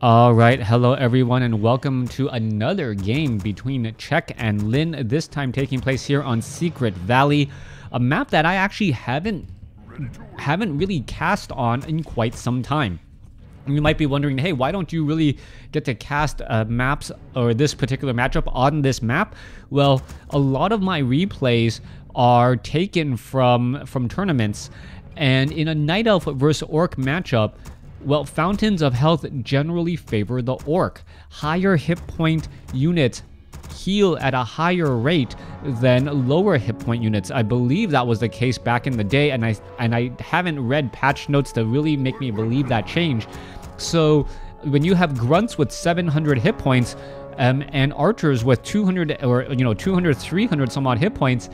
Alright, hello everyone and welcome to another game between Czech and Lynn, this time taking place here on Secret Valley, a map that I actually haven't really cast on in quite some time. You might be wondering, hey, why don't you really get to cast maps or this particular matchup on this map? Well, a lot of my replays are taken from tournaments, and in a Night Elf versus Orc matchup, well, Fountains of Health generally favor the Orc. Higher hit point units heal at a higher rate than lower hit point units. I believe that was the case back in the day, and I haven't read patch notes to really make me believe that change. So when you have grunts with 700 hit points and archers with 200 or 200, 300 some odd hit points,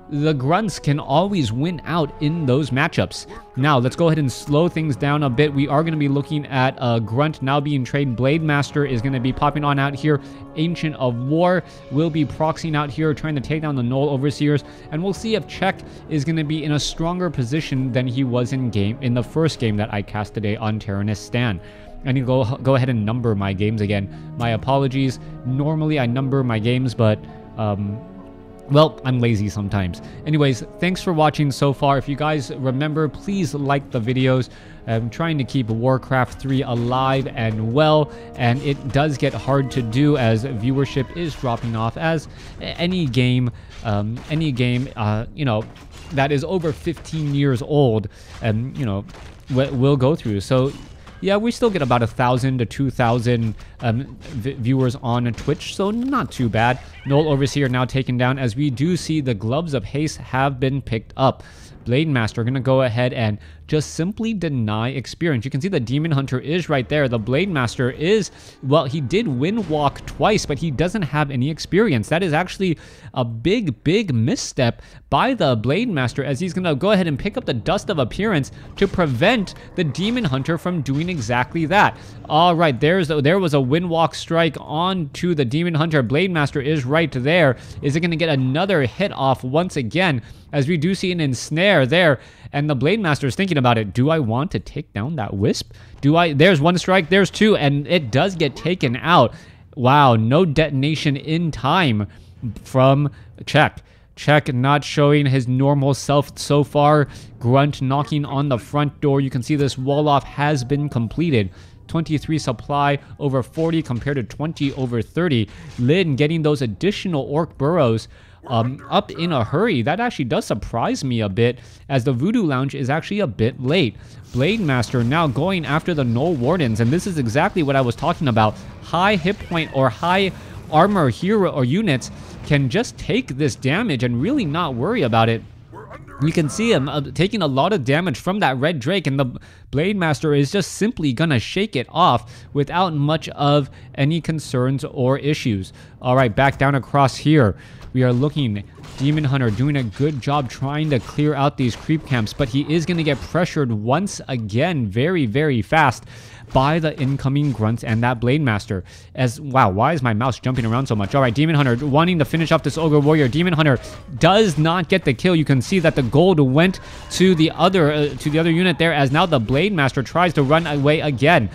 the grunts can always win out in those matchups. Now, let's go ahead and slow things down a bit. We are going to be looking at a grunt now being trained. Blade Master is going to be popping on out here. Ancient of War will be proxying out here, trying to take down the Null Overseers. And we'll see if Czech is going to be in a stronger position than he was in the first game that I cast today on Terranistan. I need to go ahead and number my games again. My apologies. Normally, I number my games, but well, I'm lazy sometimes. Anyways, thanks for watching so far. If you guys remember, please like the videos. I'm trying to keep WarCraft 3 alive and well, and it does get hard to do as viewership is dropping off, as any game, that is over 15 years old, will go through. So yeah, we still get about 1,000 to 2,000 viewers on Twitch, so not too bad. Null Overseer now taken down, as we do see the Gloves of Haste have been picked up. Blade Master going to go ahead and just simply deny experience. You can see the Demon Hunter is right there. The Blade Master is, well, he did Wind Walk twice, but he doesn't have any experience. That is actually a big misstep by the Blade Master, as he's going to go ahead and pick up the Dust of Appearance to prevent the Demon Hunter from doing exactly that. All right, there was a Wind Walk strike onto the Demon Hunter. Blade Master is right there. Is it going to get another hit off once again, as we do see an ensnare there, and the Blade Master is thinking about it. Do I want to take down that Wisp? There's one strike, there's two, and it does get taken out. Wow, no detonation in time from Czech. Czech not showing his normal self so far. Grunt knocking on the front door. You can see this wall off has been completed. 23 supply over 40 compared to 20 over 30. Lynn getting those additional Orc burrows up in a hurry. That actually does surprise me a bit, as the Voodoo Lounge is actually a bit late. Blade Master now going after the Null Wardens, and this is exactly what I was talking about. High hit point or high armor hero or units can just take this damage and really not worry about it. You can see him taking a lot of damage from that Red Drake, and the Blade Master is just simply gonna shake it off without much of any concerns or issues. All right, back down across here. We are looking, Demon Hunter doing a good job trying to clear out these creep camps, but he is going to get pressured once again very fast by the incoming grunts and that Blade Master. Wow, why is my mouse jumping around so much? All right, Demon Hunter wanting to finish off this Ogre Warrior. Demon Hunter does not get the kill. You can see that the gold went to the other unit there, as now the Blade Master tries to run away again.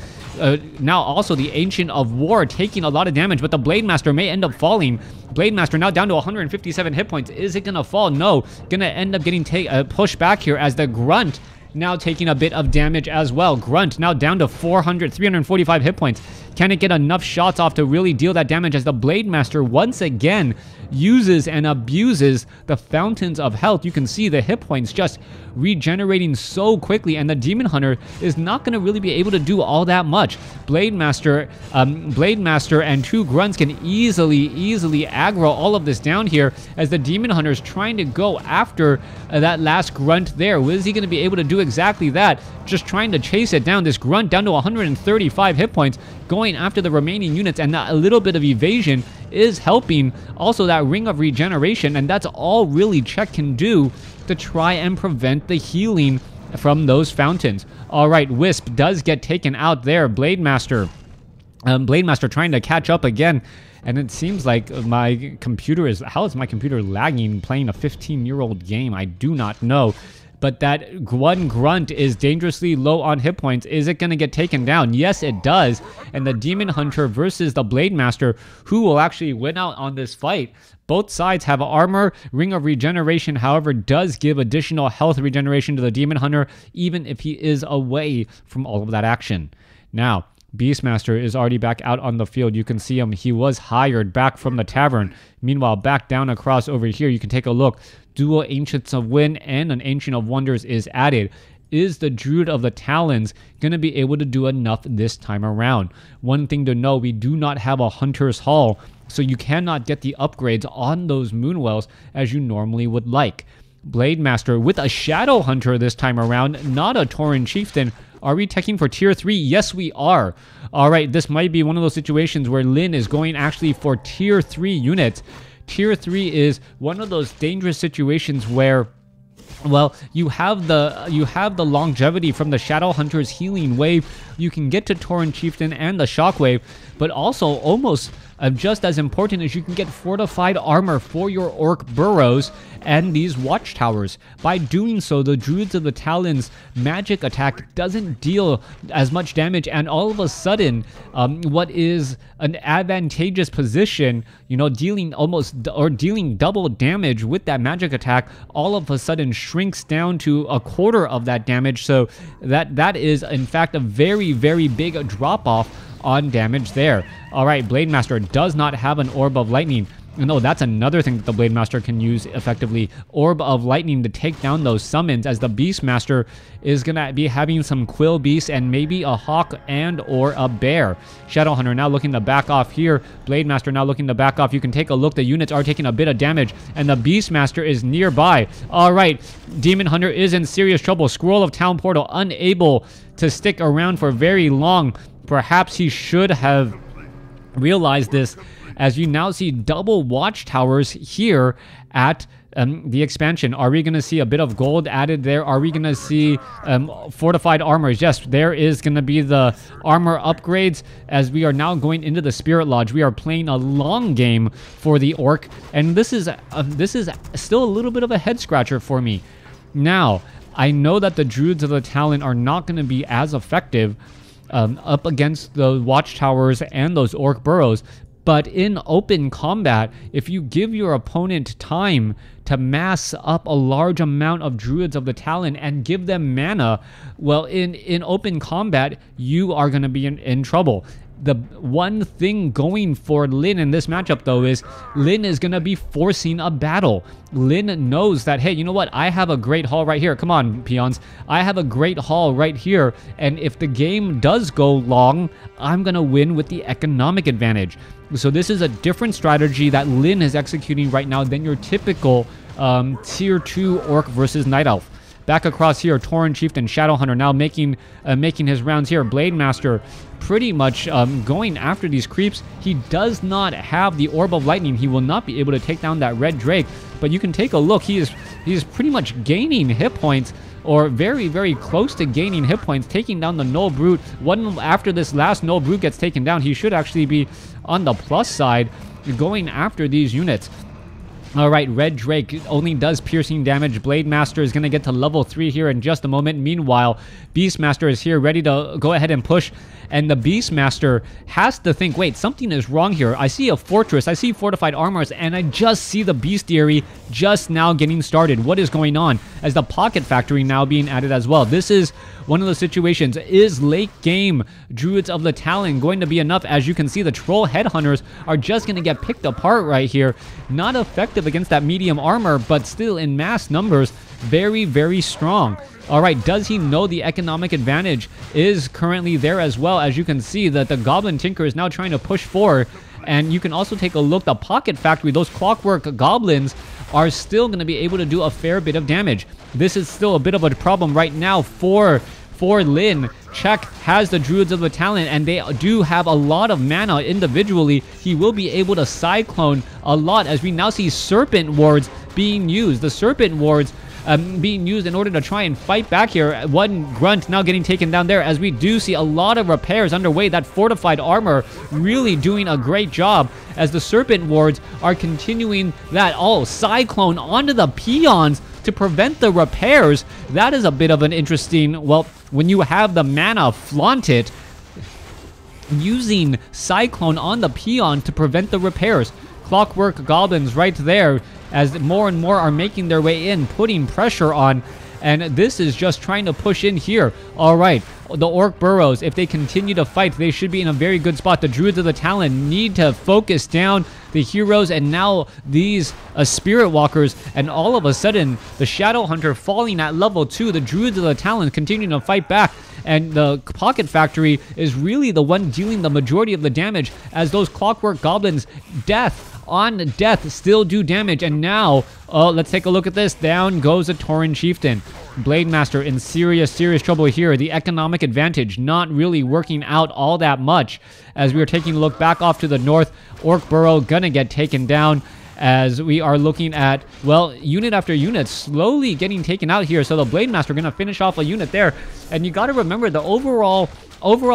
Now also the Ancient of War taking a lot of damage, but the Blade Master may end up falling. Blade Master now down to 157 hit points. Is it gonna fall? No. Gonna end up getting pushed back here, as the Grunt now taking a bit of damage as well. Grunt now down to 345 hit points. Can it get enough shots off to really deal that damage, as the Blade Master once again uses and abuses the Fountains of Health? You can see the hit points just regenerating so quickly, and the Demon Hunter is not going to really be able to do all that much. Blade Master and two grunts can easily aggro all of this down here, as the Demon Hunter is trying to go after that last grunt there. Is he going to be able to do exactly that? Just trying to chase it down. This grunt down to 135 hit points, going after the remaining units, and a little bit of evasion is helping. Also that Ring of Regeneration, and that's all really Czech can do to try and prevent the healing from those fountains. All right, Wisp does get taken out there. Blade Master trying to catch up again, and it seems like my computer is... How is my computer lagging playing a 15-year-old game? I do not know. but that one grunt is dangerously low on hit points. Is it going to get taken down? Yes, it does. And the Demon Hunter versus the Blade Master, who will actually win out on this fight. Both sides have armor. Ring of Regeneration, however, does give additional health regeneration to the Demon Hunter, even if he is away from all of that action. Now, Beastmaster is already back out on the field. You can see him. He was hired back from the tavern. Meanwhile, back down across over here, you can take a look. Dual Ancients of Wind and an Ancient of Wonders is added. Is the Druid of the Talons going to be able to do enough this time around? One thing to know, we do not have a Hunter's Hall, so you cannot get the upgrades on those Moonwells as you normally would like. Blade Master with a Shadow Hunter this time around, not a Tauren Chieftain. Are we teching for tier 3? Yes, we are. All right, this might be one of those situations where Lin is going actually for tier 3 units. Tier 3 is one of those dangerous situations where, well, you have the longevity from the Shadow Hunter's healing wave. You can get to Tauren Chieftain and the Shockwave, but also almost just as important is you can get fortified armor for your Orc Burrows and these Watchtowers. By doing so, the Druids of the Talons magic attack doesn't deal as much damage, and all of a sudden, what is an advantageous position, you know, dealing double damage with that magic attack, all of a sudden shrinks down to a quarter of that damage. So that is in fact a very, very big drop off on damage there. All right, Blade Master does not have an Orb of Lightning. No, that's another thing that the Blade Master can use effectively. Orb of Lightning to take down those summons, as the Beast Master is going to be having some Quill Beasts and maybe a Hawk and or a Bear. Shadow Hunter now looking to back off here. Blade Master now looking to back off. You can take a look. The units are taking a bit of damage, and the Beast Master is nearby. All right, Demon Hunter is in serious trouble. Scroll of Town Portal unable to stick around for very long. Perhaps he should have realized this, as you now see double Watchtowers here at the expansion. Are we going to see a bit of gold added there? Are we going to see fortified armors? Yes, there is going to be the armor upgrades, as we are now going into the Spirit Lodge. We are playing a long game for the Orc, and this is still a little bit of a head scratcher for me. Now, I know that the Druids of the Talon are not going to be as effective up against the Watchtowers and those Orc Burrows. But in open combat, if you give your opponent time to mass up a large amount of Druids of the Talon and give them mana, well, in open combat, you are going to be in trouble. The one thing going for Lin in this matchup, though, is Lin is going to be forcing a battle. Lin knows that, hey, you know what? I have a great haul right here. Come on, peons. I have a great haul right here. And if the game does go long, I'm going to win with the economic advantage. So this is a different strategy that Lin is executing right now than your typical tier 2 Orc versus Night Elf. Back across here, Tauren Chieftain, Shadow Hunter now making his rounds here. Blade Master pretty much going after these creeps. He does not have the Orb of Lightning. He will not be able to take down that Red Drake. But you can take a look. He is pretty much gaining hit points, or very, very close to gaining hit points, taking down the Null Brute. After this last Null Brute gets taken down, he should actually be on the plus side going after these units. All right, Red Drake only does piercing damage. Blade Master is going to get to level 3 here in just a moment. Meanwhile, Beastmaster is here ready to go ahead and push. And the Beastmaster has to think, wait, something is wrong here. I see a fortress, I see fortified armors, and I just see the bestiary just now getting started. What is going on? As the Pocket Factory now being added as well. This is one of the situations. Is late game Druids of the Talon going to be enough? As you can see, the Troll Headhunters are just going to get picked apart right here. Not effective against that medium armor, but still in mass numbers, very, very strong. All right, does he know the economic advantage is currently there as well? As you can see that the Goblin Tinker is now trying to push forward. And you can also take a look, the Pocket Factory, those Clockwork Goblins are still going to be able to do a fair bit of damage. This is still a bit of a problem right now for Lin. Czech has the Druids of the Talon, and they do have a lot of mana individually. He will be able to Cyclone a lot, as we now see Serpent Wards being used. The Serpent Wards being used in order to try and fight back here. One Grunt now getting taken down there, as we do see a lot of repairs underway. That fortified armor really doing a great job, as the Serpent Wards are continuing that. Oh, Cyclone onto the peons. to prevent the repairs. That is a bit of an interesting, well, when you have the mana, flaunt it, using Cyclone on the peon to prevent the repairs. Clockwork Goblins right there, as more and more are making their way in, putting pressure on, and this is just trying to push in here. All right, the Orc Burrows, if they continue to fight, they should be in a very good spot. The Druids of the Talon need to focus down the heroes, and now these Spirit Walkers, and all of a sudden, the Shadow Hunter falling at level 2, the Druids of the Talon continuing to fight back, and the Pocket Factory is really the one dealing the majority of the damage, as those Clockwork Goblins, death on death, still do damage. And now, let's take a look at this. Down goes a Tauren Chieftain. Blade Master in serious trouble here. The economic advantage not really working out all that much, as we are taking a look back off to the north. Orc Burrow gonna get taken down, as we are looking at, well, unit after unit slowly getting taken out here. So the Blade Master gonna finish off a unit there. And you gotta remember, the overall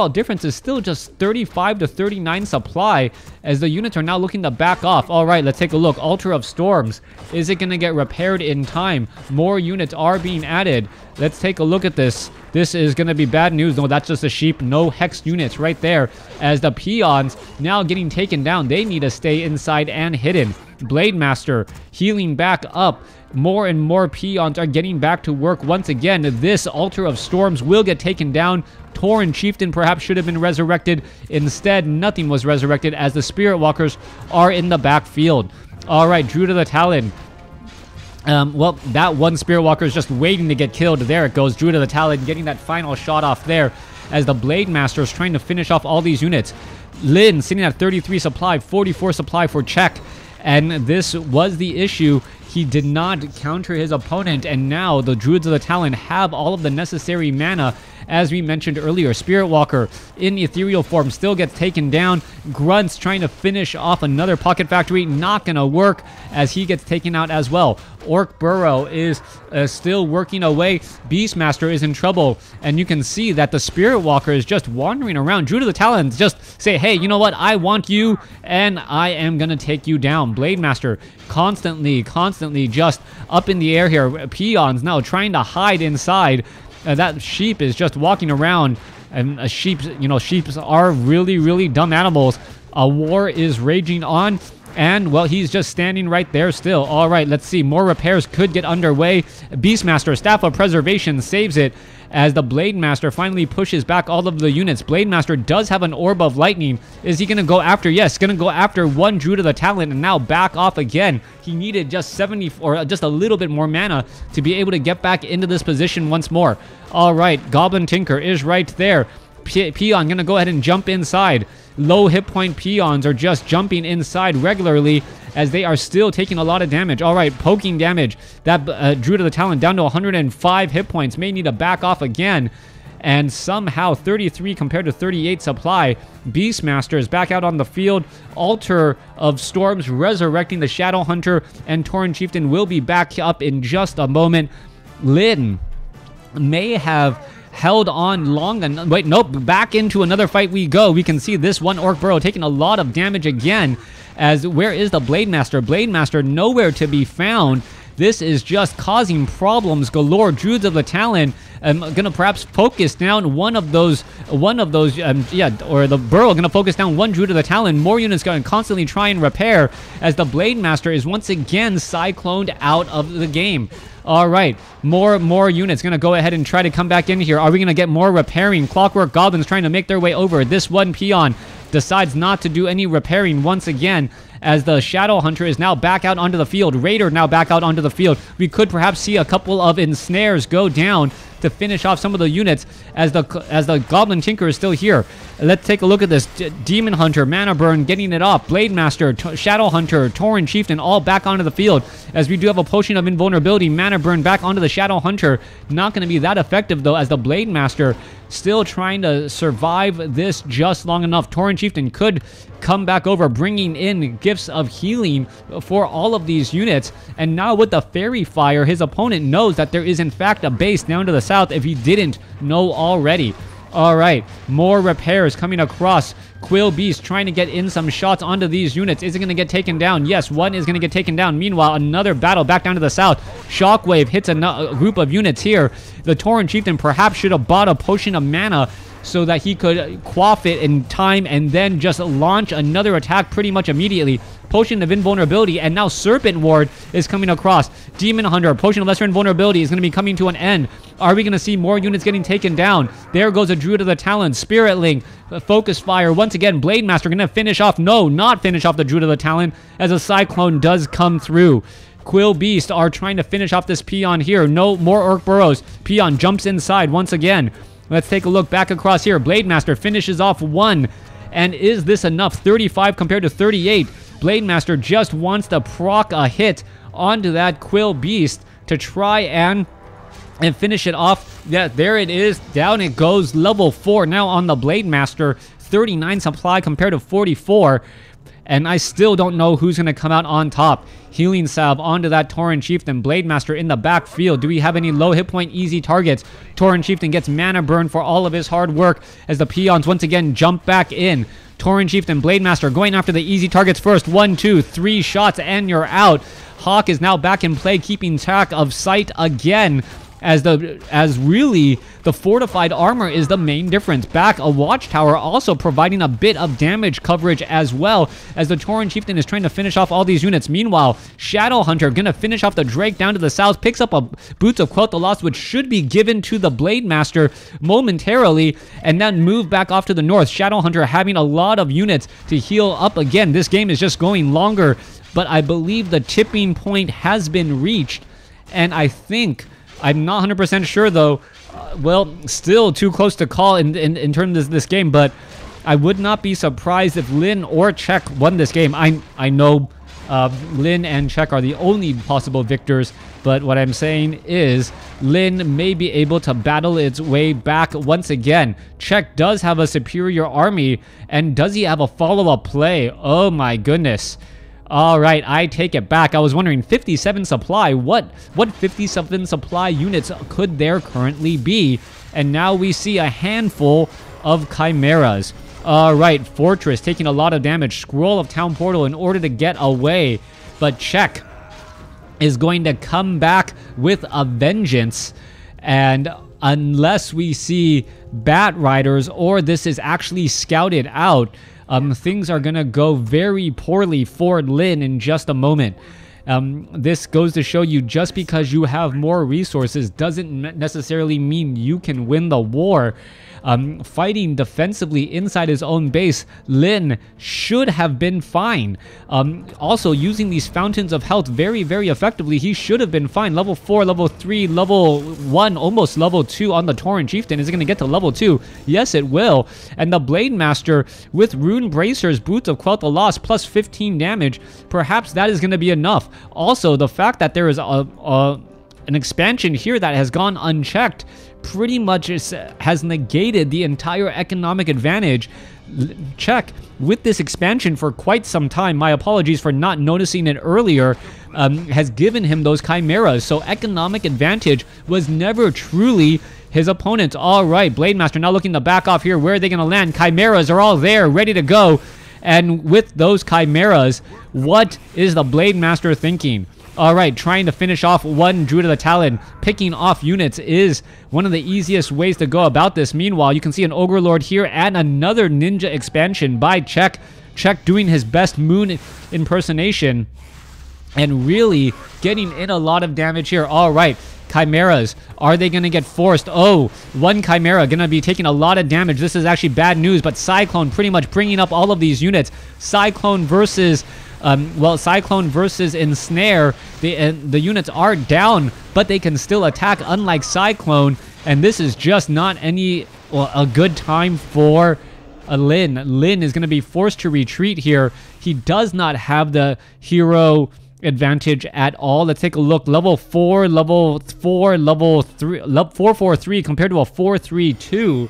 difference is still just 35 to 39 supply, as the units are now looking to back off. All right, let's take a look. Altar of Storms, is it going to get repaired in time? More units are being added. Let's take a look at this. This is going to be bad news. No, that's just a sheep. No hex units right there, as the peons now getting taken down. They need to stay inside and hidden. Blade Master healing back up. More and more peons are getting back to work once again. This Altar of Storms will get taken down. Tauren Chieftain perhaps should have been resurrected. Instead, nothing was resurrected, as the Spirit Walkers are in the backfield. All right, Druid of the Talon. Well, that one Spirit Walker is just waiting to get killed. There it goes. Druid of the Talon getting that final shot off there, as the Blade Master is trying to finish off all these units. Lin sitting at 33 supply, 44 supply for Czech. And this was the issue. He did not counter his opponent, and now the Druids of the Talon have all of the necessary mana. As we mentioned earlier, Spirit Walker in ethereal form still gets taken down. Grunts trying to finish off another Pocket Factory, not gonna work, as he gets taken out as well. Orc Burrow is still working away. Beastmaster is in trouble, and you can see that the Spirit Walker is just wandering around. Druid of the Talon just say, hey, you know what, I want you, and I am gonna take you down. Blade Master constantly just up in the air here. Peons now trying to hide inside. That sheep is just walking around, and sheep, you know, sheep are really dumb animals. A war is raging on, and, well, he's just standing right there still. All right, let's see. More repairs could get underway. Beastmaster, Staff of Preservation, saves it, as the Blade Master finally pushes back all of the units. Blade Master does have an Orb of Lightning. Is he going to go after? Yes, going to go after one Druid of the Talon, and now back off again. He needed just 70 or just a little bit more mana to be able to get back into this position once more. All right, Goblin Tinker is right there. Peon going to go ahead and jump inside. Low hit point peons are just jumping inside regularly, as they are still taking a lot of damage. All right, poking damage. That Druid of the Talon down to 105 hit points. May need to back off again. And somehow 33 compared to 38 supply. Beastmaster is back out on the field. Altar of Storms resurrecting the Shadow Hunter, and Tauren Chieftain will be back up in just a moment. Lyn may have held on long enough. Wait, nope, back into another fight we go. We can see this one Orc Burrow taking a lot of damage again, as where is the Blade Master? Blade Master nowhere to be found. This is just causing problems galore. Druids of the Talon gonna perhaps focus down one of those, or the Burrow gonna focus down one Druid of the Talon. More units gonna constantly try and repair, as the Blade Master is once again cycloned out of the game. All right, more units gonna go ahead and try to come back in here. Are we gonna get more repairing? Clockwork Goblins trying to make their way over. This one peon decides not to do any repairing once again, as the Shadow Hunter is now back out onto the field. Raider now back out onto the field. We could perhaps see a couple of ensnares go down to finish off some of the units, as the Goblin Tinker is still here. Let's take a look at this. Demon Hunter, Mana Burn getting it off. Blade Master, Shadow Hunter, Tauren Chieftain all back onto the field, as we do have a Potion of Invulnerability. Mana Burn back onto the Shadow Hunter. Not going to be that effective though, as the Blade Master still trying to survive this just long enough. Tauren Chieftain could come back over, bringing in gifts of healing for all of these units. And now with the Fairy Fire, his opponent knows that there is in fact a base down to the south, if he didn't know already. All right, more repairs coming across. Quill Beast trying to get in some shots onto these units. Is it going to get taken down? Yes, one is going to get taken down. Meanwhile, another battle back down to the south. Shockwave hits a group of units here. The Tauren Chieftain perhaps should have bought a potion of mana so that he could quaff it in time and then just launch another attack pretty much immediately. Potion of Invulnerability, and now Serpent Ward is coming across. Demon Hunter, Potion of Lesser Invulnerability is going to be coming to an end. Are we going to see more units getting taken down? There goes a Druid of the Talon, Spirit Link, Focus Fire. Once again, Blade Master going to finish off, no, not finish off the Druid of the Talon, as a Cyclone does come through. Quill Beast are trying to finish off this Peon here. No more Orc Burrows. Peon jumps inside once again. Let's take a look back across here. Blade Master finishes off one. And is this enough? 35 compared to 38. Blade Master just wants to proc a hit onto that Quill Beast to try and finish it off. Yeah, there it is. Down it goes. Level 4 now on the Blade Master. 39 supply compared to 44. And I still don't know who's going to come out on top. Healing Salve onto that Tauren Chieftain. Blade Master in the backfield. Do we have any low hit point easy targets? Tauren Chieftain gets mana burn for all of his hard work as the peons once again jump back in. Tauren Chieftain, Blade Master going after the easy targets first. 1, 2, 3 shots and you're out. Hawk is now back in play, keeping track of sight again. As really the fortified armor is the main difference. Back a watchtower also providing a bit of damage coverage as well, as the Tauren Chieftain is trying to finish off all these units. Meanwhile, Shadow Hunter gonna finish off the Drake down to the south, picks up a Boots of Quelt the Lost, which should be given to the Blade Master momentarily, and then move back off to the north. Shadow Hunter having a lot of units to heal up again. This game is just going longer, but I believe the tipping point has been reached, and I think, I'm not 100% sure though, well, still too close to call in terms of this game, but I would not be surprised if Lin or Czech won this game. I know Lin and Czech are the only possible victors, but what I'm saying is Lin may be able to battle its way back once again. Czech does have a superior army, and does he have a follow-up play? Oh my goodness. All right, I take it back. I was wondering, 57 supply, what 57 supply units could there currently be? And now we see a handful of chimeras. All right, Fortress taking a lot of damage. Scroll of Town Portal in order to get away. But Czech is going to come back with a vengeance. And unless we see Bat Riders or this is actually scouted out, things are going to go very poorly for Lin in just a moment. This goes to show you, just because you have more resources doesn't necessarily mean you can win the war. Fighting defensively inside his own base, Lin should have been fine. Also, using these fountains of health very, very effectively, he should have been fine. Level 4, level 3, level 1, almost level 2 on the Tauren Chieftain. Is it going to get to level 2? Yes, it will. And the Blade Master with Rune Bracers, Boots of Quelt the Lost, plus 15 damage, perhaps that is going to be enough. Also, the fact that there is an expansion here that has gone unchecked pretty much has negated the entire economic advantage. Czech, with this expansion for quite some time, my apologies for not noticing it earlier, has given him those chimeras. So economic advantage was never truly his opponent's. All right, Blade Master now looking to back off here. Where are they going to land? Chimeras are all there, ready to go. And with those chimeras, what is the Blade Master thinking? All right, trying to finish off one Druid of the Talon. Picking off units is one of the easiest ways to go about this. Meanwhile, you can see an Ogre Lord here and another Ninja expansion by Czech. Czech doing his best Moon impersonation and really getting in a lot of damage here. All right, Chimeras, are they going to get forced? Oh, one Chimera going to be taking a lot of damage. This is actually bad news, but Cyclone pretty much bringing up all of these units. Cyclone versus... Cyclone versus Ensnare, the units are down, but they can still attack, unlike Cyclone, and this is just not a good time for Lin. Lin is going to be forced to retreat here. He does not have the hero advantage at all. Let's take a look. Level 4, level 4, level 3, 4-4-3 compared to a 4-3-2.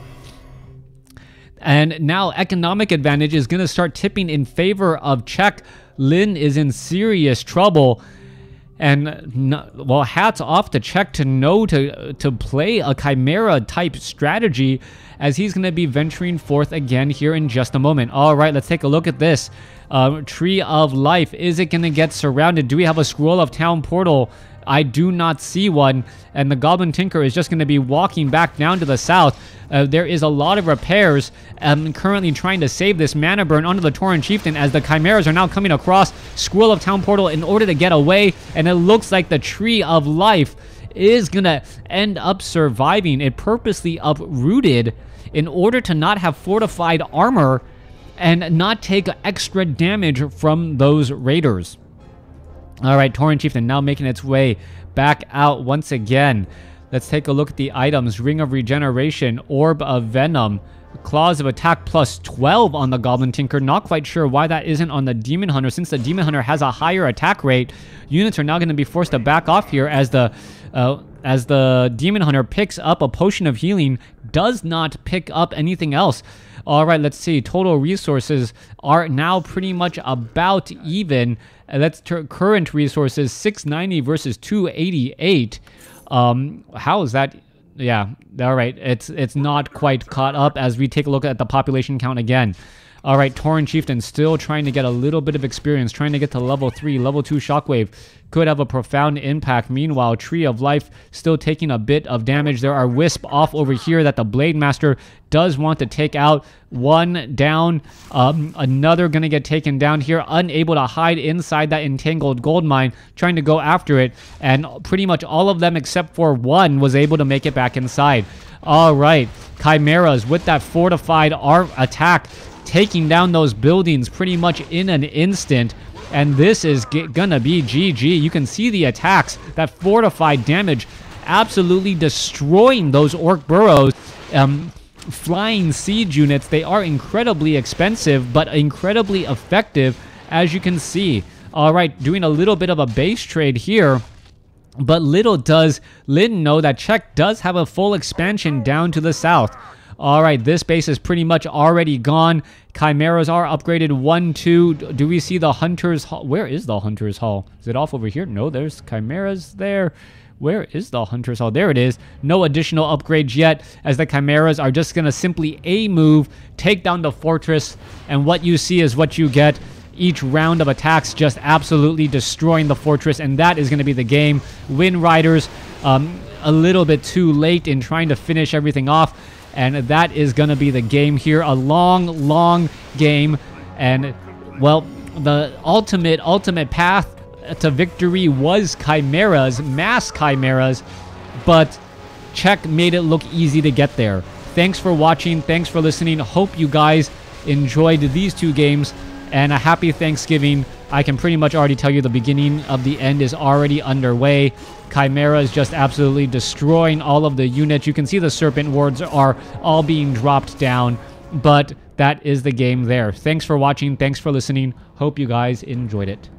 And now economic advantage is going to start tipping in favor of Czech. Lin is in serious trouble. And well, hats off to Czech to know to play a Chimera type strategy, as he's going to be venturing forth again here in just a moment. All right, let's take a look at this. Tree of Life. Is it going to get surrounded? Do we have a Scroll of Town portal? I do not see one. And the Goblin Tinker is just going to be walking back down to the south. There is a lot of repairs currently trying to save this mana burn onto the Tauren Chieftain, as the Chimeras are now coming across Scroll of Town portal in order to get away. And it looks like the Tree of Life is going to end up surviving. It purposely uprooted in order to not have fortified armor and not take extra damage from those raiders. All right, Tauren Chieftain now making its way back out once again. Let's take a look at the items. Ring of Regeneration, Orb of Venom, Claws of Attack plus 12 on the Goblin Tinker. Not quite sure why that isn't on the Demon Hunter, since the Demon Hunter has a higher attack rate. Units are now going to be forced to back off here as the Demon Hunter picks up a Potion of Healing, does not pick up anything else. All right, let's see. Total resources are now pretty much about even. That's current resources, 690 versus 288. How is that? Yeah, all right. It's not quite caught up as we take a look at the population count again. All right, Tauren Chieftain still trying to get a little bit of experience, trying to get to level 3, level 2 Shockwave. Could have a profound impact. Meanwhile, Tree of Life still taking a bit of damage. There are Wisp off over here that the Blade Master does want to take out. One down. Another going to get taken down here. Unable to hide inside that entangled gold mine. Trying to go after it. And pretty much all of them except for one was able to make it back inside. All right. Chimeras with that fortified attack, taking down those buildings pretty much in an instant. And this is gonna be GG. You can see the attacks, that fortified damage, absolutely destroying those orc burrows. Flying siege units, they are incredibly expensive, but incredibly effective, as you can see. All right, doing a little bit of a base trade here. But little does Lynn know that Czech does have a full expansion down to the south. All right, this base is pretty much already gone. Chimeras are upgraded 1, 2. Do we see the Hunter's Hall? Where is the Hunter's Hall? Is it off over here? No, there's Chimeras there. Where is the Hunter's Hall? There it is. No additional upgrades yet, as the Chimeras are just going to simply move, take down the fortress, and what you see is what you get. Each round of attacks just absolutely destroying the fortress, and that is going to be the game. Wind Riders a little bit too late in trying to finish everything off. And that is going to be the game here. A long, long game. And, well, the ultimate path to victory was Chimeras, mass Chimeras. But Czech made it look easy to get there. Thanks for watching. Thanks for listening. Hope you guys enjoyed these two games. And a happy Thanksgiving. I can pretty much already tell you the beginning of the end is already underway. Chimera is just absolutely destroying all of the units. You can see the Serpent Wards are all being dropped down, but that is the game there. Thanks for watching. Thanks for listening. Hope you guys enjoyed it.